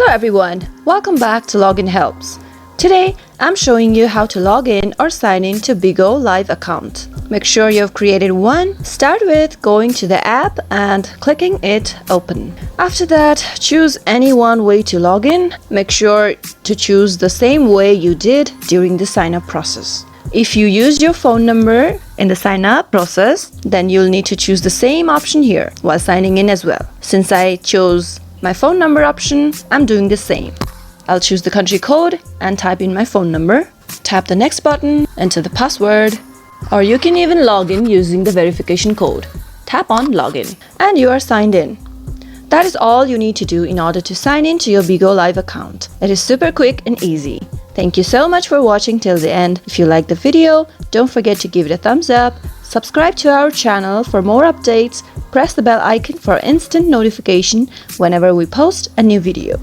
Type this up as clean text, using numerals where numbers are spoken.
Hello everyone, welcome back to Login Helps. Today, I'm showing you how to log in or sign in to Bigo Live account. Make sure you've created one. Start with going to the app and clicking it open. After that, choose any one way to log in. Make sure to choose the same way you did during the sign up process. If you used your phone number in the sign up process, then you'll need to choose the same option here while signing in as well. Since I chose my phone number option, I'm doing the same. I'll choose the country code and type in my phone number. Tap the next button, enter the password, or you can even log in using the verification code. Tap on login and you are signed in. That is all you need to do in order to sign in to your Bigo Live account. It is super quick and easy. Thank you so much for watching till the end. If you liked the video, don't forget to give it a thumbs up, subscribe to our channel for more updates, press the bell icon for instant notification whenever we post a new video.